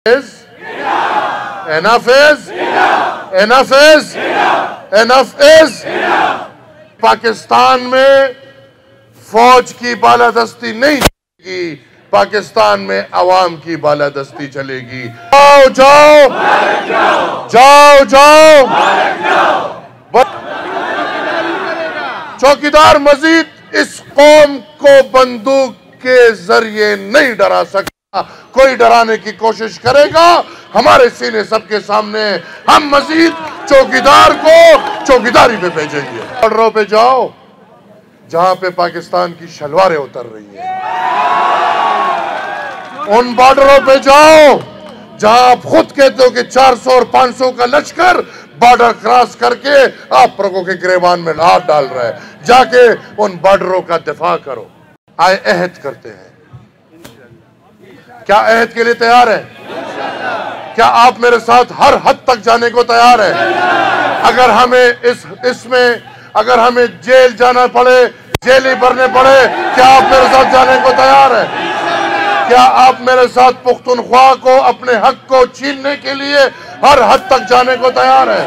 is enough is enough is enough is Pakistan में फौज की बालादस्ती नहीं चलेगी, पाकिस्तान में अवाम की बालादस्ती चलेगी। जाओ जाओ जाओ जाओ, चौकीदार मजीद इस कौम को बंदूक के जरिए नहीं डरा सकता। कोई डराने की कोशिश करेगा, हमारे सीने सबके सामने हम मजीद चौकीदार को चौकीदारी पे भेजेंगे। बॉर्डरों पे जाओ जहां पे पाकिस्तान की शलवारें उतर रही हैं, उन बॉर्डरों पे जाओ जहां आप खुद कहते हो कि 400 और 500 का लश्कर बॉर्डर क्रॉस करके आप लोगों के गिरेबान में हाथ डाल रहा है। जाके उन बॉर्डरों का दिफा करो। आए अहद करते हैं। क्या अहद के लिए तैयार है? क्या आप मेरे साथ हर हद तक जाने को तैयार है? अगर हमें इसमें अगर हमें जेल जाना पड़े, जेल ही भरने पड़े, क्या आप मेरे साथ जाने को तैयार है? क्या आप मेरे साथ पुख्तनख्वा को अपने हक को छीनने के लिए हर हद तक जाने को तैयार है?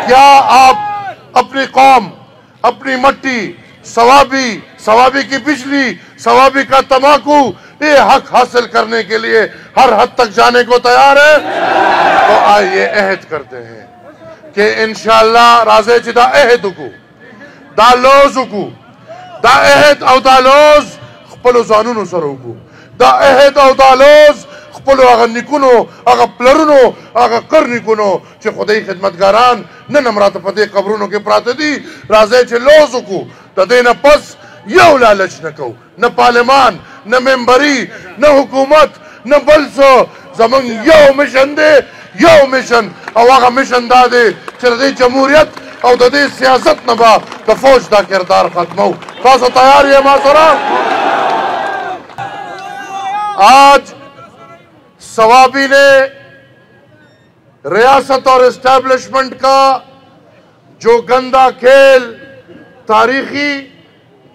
क्या आप अपनी कौम, अपनी मट्टी, सवाबी की बिजली, सवाबी का तमाकू, ये हक हासिल करने के लिए हर हद तक जाने को तैयार है? तो आइए अहद करते हैं कि इंशाअल्लाह राज़े चिदा अहदुकु दालोजुकु दा अहद औ दालोज खपलो जानूनो सरोकु दा अहद औ दालोज खपलो आगा निकुनो आगा प्लरुनो आगा करनिकुनो चे खुदाई खिदमतगारान न नमरात पदे कब्रों के प्राते दी राज़े चे लोजुकु दा देना पस यो लालच न कहो, न पार्लिमान, न मेंबरी, न हुकूमत, न बलसो जमंग यो मिशन दे, यो मिशन अवागा मिशन दा दे चलते जमहूरियत और दे सियासत नबा तो फौज दा किरदार खत्म हो। तो तैयार है मासरा? आज सवाबी ने रियासत और एस्टैब्लिशमेंट का जो गंदा खेल तारीखी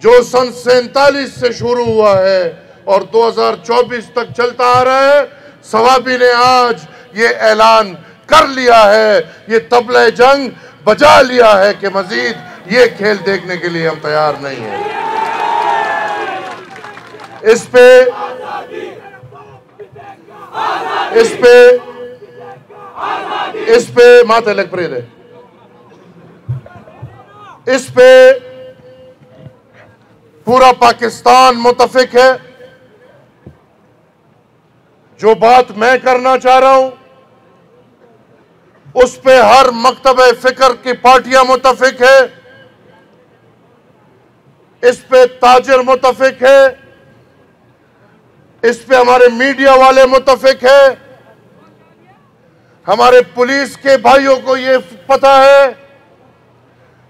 जो सन 47 से शुरू हुआ है और 2024 तक चलता आ रहा है, सवाबी ने आज ये ऐलान कर लिया है, ये तबले जंग बजा लिया है कि मजीद ये खेल देखने के लिए हम तैयार नहीं हैं। इस पे माते लग प्रेद है, इस पे पूरा पाकिस्तान मुत्तफिक है। जो बात मैं करना चाह रहा हूं उस पे हर मकतबे फिक्र की पार्टियां मुत्तफिक है, इस पे ताजिर मुत्तफिक है, इस पे हमारे मीडिया वाले मुत्तफिक है, हमारे पुलिस के भाइयों को ये पता है,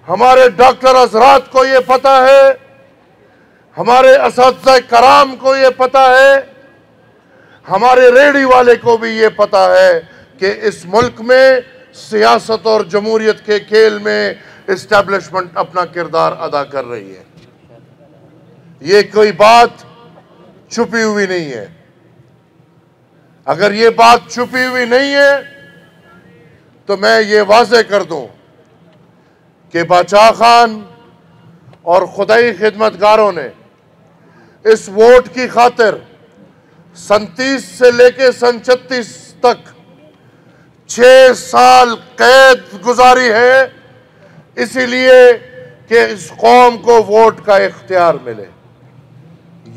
हमारे डॉक्टर हज़रात को ये पता है, हमारे असातिज़ा कराम को ये पता है, हमारे रेडी वाले को भी ये पता है कि इस मुल्क में सियासत और जमहूरियत के खेल में एस्टैब्लिशमेंट अपना किरदार अदा कर रही है। ये कोई बात छुपी हुई नहीं है। अगर ये बात छुपी हुई नहीं है तो मैं ये वाज़ेह कर दूं कि बादशाह खान और खुदाई खिदमतगारों ने इस वोट की खातिर 37 से लेके सन 36 तक 6 साल कैद गुजारी है, इसीलिए कि इस कौम को वोट का इख्तियार मिले।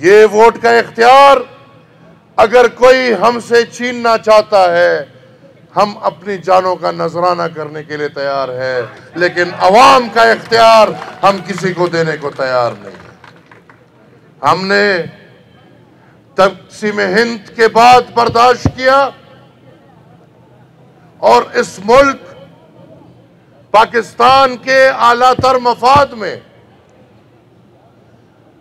ये वोट का इख्तियार अगर कोई हमसे छीनना चाहता है, हम अपनी जानों का नजराना करने के लिए तैयार है, लेकिन अवाम का इख्तियार हम किसी को देने को तैयार नहीं है। हमने तक़सीम हिंद के बाद बर्दाश्त किया और इस मुल्क पाकिस्तान के आलातर मफाद में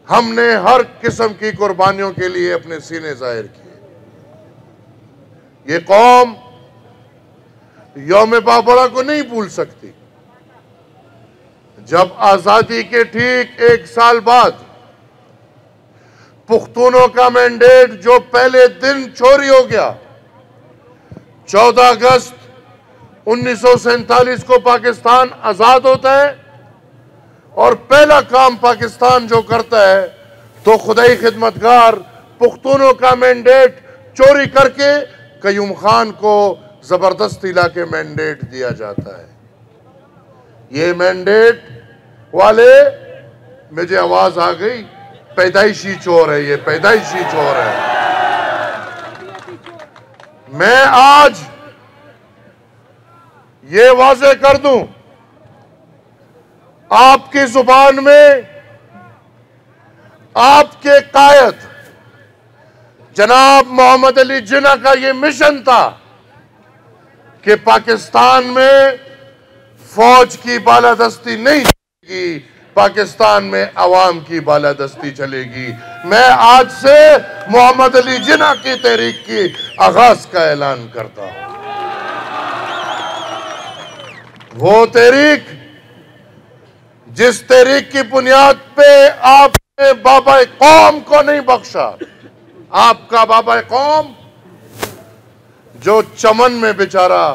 हमने हर किस्म की कुर्बानियों के लिए अपने सीने जाहिर किए। ये कौम यौम बाबरा को नहीं भूल सकती। जब आजादी के ठीक 1 साल बाद पुख्तूनों का मैंडेट जो पहले दिन चोरी हो गया, 14 अगस्त 1947 को पाकिस्तान आजाद होता है और पहला काम पाकिस्तान जो करता है तो खुदाई खिदमतगार पुख्तूनों का मैंडेट चोरी करके कयूम खान को जबरदस्ती लाके मैंडेट दिया जाता है। ये मैंडेट वाले, मुझे आवाज आ गई, पैदाइशी चोर है, ये पैदाइशी चोर है। मैं आज ये वाजे कर दूं आपकी जुबान में, आपके कायद जनाब मोहम्मद अली जिन्ना का ये मिशन था कि पाकिस्तान में फौज की बालादस्ती नहीं चलेगी, पाकिस्तान में अवाम की बालादस्ती चलेगी। मैं आज से मोहम्मद अली जिन्ना की तहरीक की आगाज का ऐलान करता हूं। वो तहरीक जिस तहरीक की बुनियाद पे आपने बाबा कौम को नहीं बख्शा, आपका बाबा कौम जो चमन में बेचारा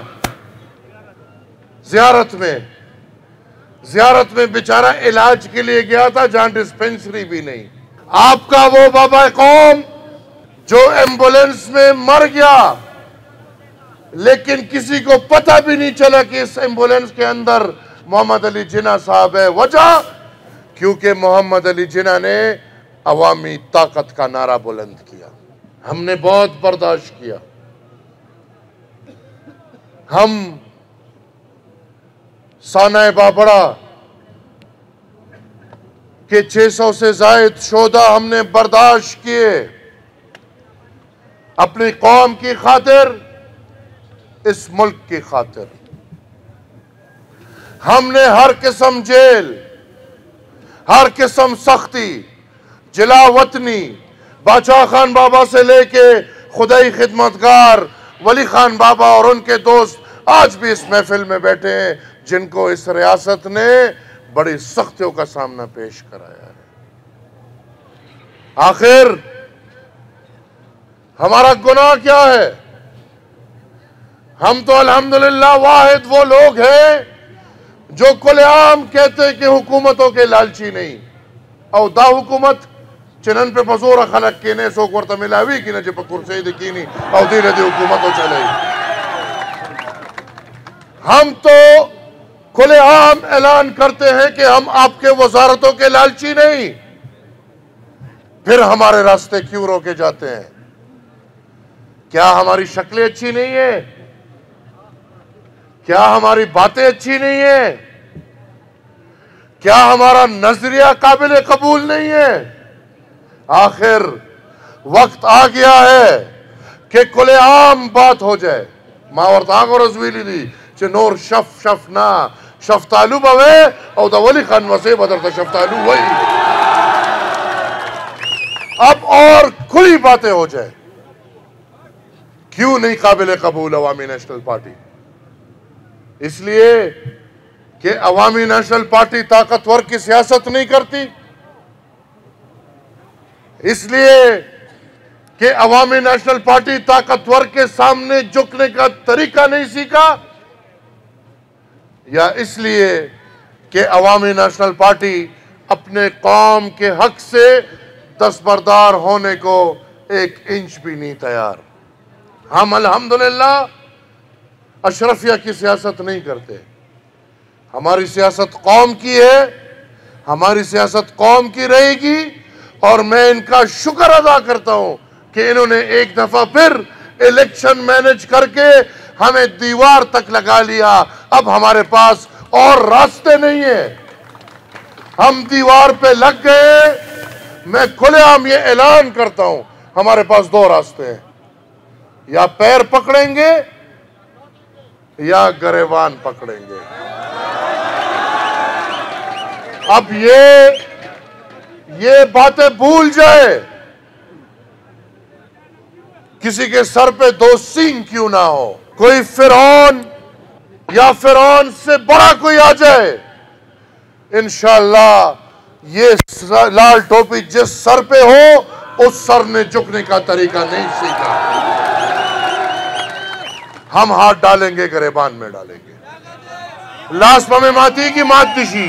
जियारत में बेचारा इलाज के लिए गया था जहां डिस्पेंसरी भी नहीं, आपका वो बाबा कौम जो एम्बुलेंस में मर गया लेकिन किसी को पता भी नहीं चला कि इस एम्बुलेंस के अंदर मोहम्मद अली जिन्ना साहब है। वजह क्योंकि मोहम्मद अली जिन्ना ने अवामी ताकत का नारा बुलंद किया। हमने बहुत बर्दाश्त किया। हम साना बाबड़ा के 600 से जायद शोधा हमने बर्दाश्त किए अपनी कौम की खातिर, इस मुल्क की खातिर। हमने हर किस्म जेल, हर किस्म सख्ती, जिला वतनी, बादशाह खान बाबा से लेके खुदाई खिदमतगार वली खान बाबा और उनके दोस्त आज भी इस महफिल में बैठे हैं, जिनको इस रियासत ने बड़ी सख्तियों का सामना पेश कराया है। आखिर हमारा गुनाह क्या है? हम तो अल्हम्दुलिल्लाह वाहिद वो लोग हैं जो खुलेआम कहते हैं कि हुकूमतों के लालची नहीं, और दा हुकूमत चिनन पे पजोर खलक के ने सो वर्त मिलावी कि न जब कुर्सी दिखीनी और धीरे धीरे हुकूमत हो चले। हम तो खुलेआम ऐलान करते हैं कि हम आपके वजारतों के लालची नहीं, फिर हमारे रास्ते क्यों रोके जाते हैं? क्या हमारी शक्लें अच्छी नहीं है? क्या हमारी बातें अच्छी नहीं है? क्या हमारा नजरिया काबिल कबूल नहीं है? आखिर वक्त आ गया है कि खुलेआम बात हो जाए। मावर ताक और रजवीली दी चे नोर शफ शफ ना शफ्तालू बवे और दवली खान वसे बदरता शफ्तालू वही। अब और खुली बातें हो जाए। क्यों नहीं काबिल कबूल अवामी नेशनल पार्टी? इसलिए कि अवामी नेशनल पार्टी ताकतवर की सियासत नहीं करती, इसलिए कि अवामी नेशनल पार्टी ताकतवर के सामने झुकने का तरीका नहीं सीखा, या इसलिए कि अवामी नेशनल पार्टी अपने कौम के हक से दस्तबरदार होने को 1 इंच भी नहीं तैयार। हम अल्हम्दुलिल्लाह अशरफिया की सियासत नहीं करते। हमारी सियासत कौम की है, हमारी सियासत कौम की रहेगी, और मैं इनका शुक्र अदा करता हूं कि इन्होंने एक दफा फिर इलेक्शन मैनेज करके हमें दीवार तक लगा लिया। अब हमारे पास और रास्ते नहीं है, हम दीवार पे लग गए। मैं खुलेआम ये ऐलान करता हूं, हमारे पास 2 रास्ते हैं, या पैर पकड़ेंगे या गरेबान पकड़ेंगे। अब ये बातें भूल जाए। किसी के सर पे 2 सींग क्यों ना हो, कोई फिरौन या फिरौन से बड़ा कोई आ जाए, इंशाअल्लाह ये लाल टोपी जिस सर पे हो उस सर ने झुकने का तरीका नहीं सीखा। हम हाथ डालेंगे गरेबान में डालेंगे। लास्ट में माती की मात दिशी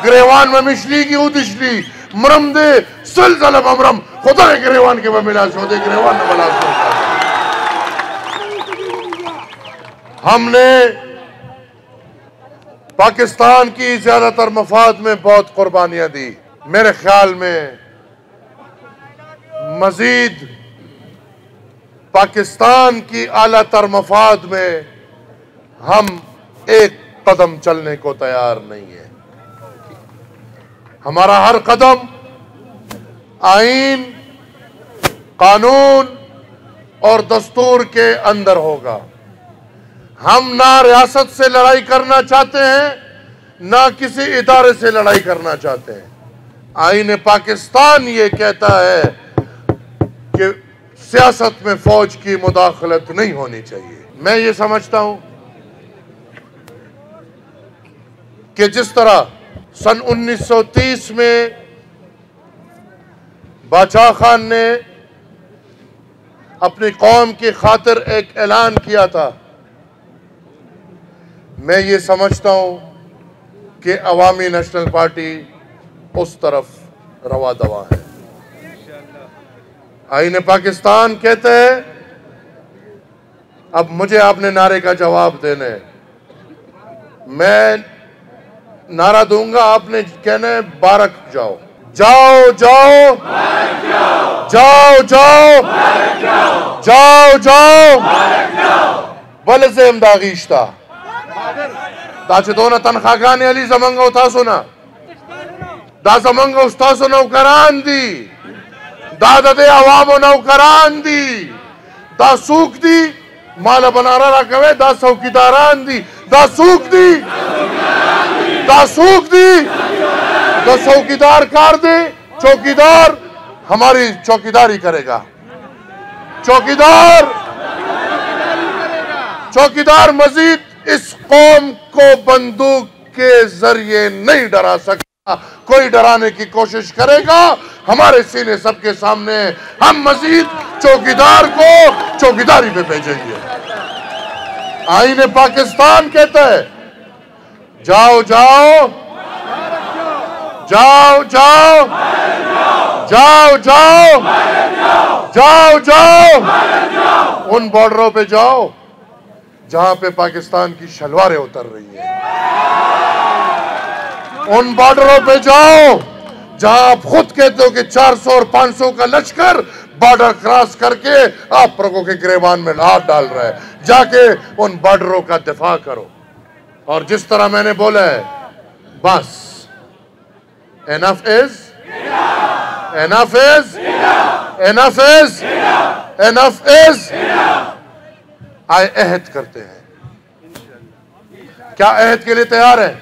गरेवान में मिशली की उदिशली मरम दे सलसल ममरम खुदा गरेवान के मिला शोदे गरेवान ने बला। हमने पाकिस्तान की ज्यादातर मफाद में बहुत कुर्बानियां दी। मेरे ख्याल में मजीद पाकिस्तान की आला तर मफाद में हम एक कदम चलने को तैयार नहीं है। हमारा हर कदम आईन, कानून और दस्तूर के अंदर होगा। हम ना रियासत से लड़ाई करना चाहते हैं, ना किसी इदारे से लड़ाई करना चाहते हैं। आईन पाकिस्तान ये कहता है कि सियासत में फौज की मुदाखलत नहीं होनी चाहिए। मैं ये समझता हूं कि जिस तरह सन 1930 में बादशाह खान ने अपनी कौम की खातिर एक ऐलान किया था, मैं ये समझता हूं कि अवामी नेशनल पार्टी उस तरफ रवा दवा है। आईन पाकिस्तान कहते हैं, अब मुझे आपने नारे का जवाब देना है। मैं नारा दूंगा, आपने कहना है बारक जाओ, जाओ जाओ, जाओ जाओ, जाओ जाओ, बल से इमदागीश्ता दाचे दोना तनखागाने अली जमंगा उठा सुना दा जमंगा उस्ता सुना उकरान दी दादा दे अवामो नौकरान दी दा सूख दी माला बनारा रखवे दा चौकीदारान दी दा सूख दी दा सूख दी दा चौकीदार कार दे। चौकीदार हमारी चौकीदारी करेगा। चौकीदार चौकीदार मजीद इस कौम को बंदूक के जरिए नहीं डरा सकता। कोई डराने की कोशिश करेगा, हमारे सीने सबके सामने, हम मजीद चौकीदार को चौकीदारी पे भेजेंगे। आईन पाकिस्तान कहता है जाओ जाओ, जाओ जाओ, जाओ जाओ, जाओ जाओ, उन बॉर्डरों पे जाओ जहां पे पाकिस्तान की शलवारें उतर रही हैं। उन बॉर्डरों पे जाओ जहां आप खुद कहते हो कि 400 और 500 का लश्कर बॉर्डर क्रॉस करके आप लोगों के गिरेबान में हाथ डाल रहा है। जाके उन बॉर्डरों का दिफा करो। और जिस तरह मैंने बोला है, बस enough is enough is enough is enough is. आए अहद करते हैं। क्या अहद के लिए तैयार है?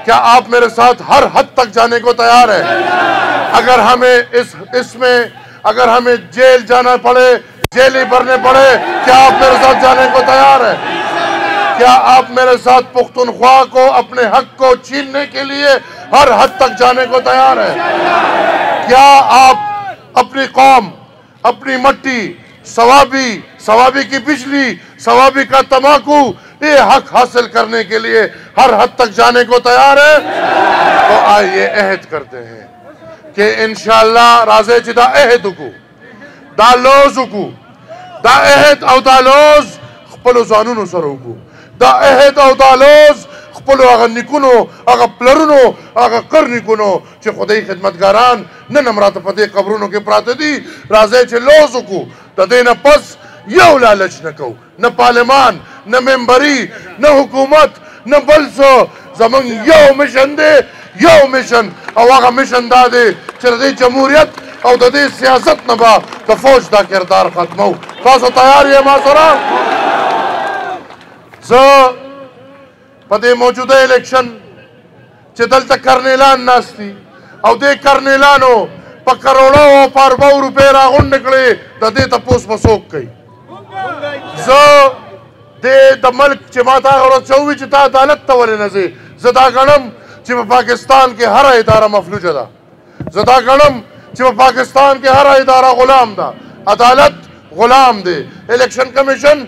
क्या आप मेरे साथ हर हद तक जाने को तैयार है? अगर हमें इसमें अगर हमें जेल जाना पड़े, जेल ही भरने पड़े, क्या आप मेरे साथ जाने को तैयार है? क्या आप मेरे साथ पुख्तनख्वा को अपने हक को छीनने के लिए हर हद तक जाने को तैयार है? क्या आप अपनी कौम, अपनी मट्टी, सवाबी की बिजली, सवाबी का तमाकू, ये हक हासिल करने के लिए हर हद तक जाने को तैयार है? तो आइए अहद करते हैं कि इंशाअल्लाह राज़े चिदा अहदुकु दा लोजुकु दा अहद औ दा लोज खपलो जानूनो सरोकु दा अहद औ दा लोज खपलो आगा निकुनो आगा प्लरुनो आगा करनिकुनो चे खुदाई खिदमतगारान न नमरात पदे कब्रों के प्राते दी राज़े चे लोजुकु दा देना पस यो लालच न कहो, न पार्लिमान, न मेंबरी, न हुकूमत, न बलसो जमन यो मिशन दे, यो मिशन अवागा मिशन दा दे चल दे जमहूरियत और दे सियासत नबा तो फौज दा किरदार खत्म हो। तो तैयार है मासरा जो पदे मौजूदा इलेक्शन चिदल तक करने लान नास्ती और दे करने लानो पकरोड़ो पर 100 रुपए रागुन निकले दे तपोस मसोक गई जो दे द मुल्क चिमाता और 24 चिता अदालत तवले नजे जदा गणम चिम पाकिस्तान के हर इदारा मफलूज दा जदा गणम चिम पाकिस्तान के हर इदारा गुलाम दा अदालत गुलाम दे इलेक्शन कमीशन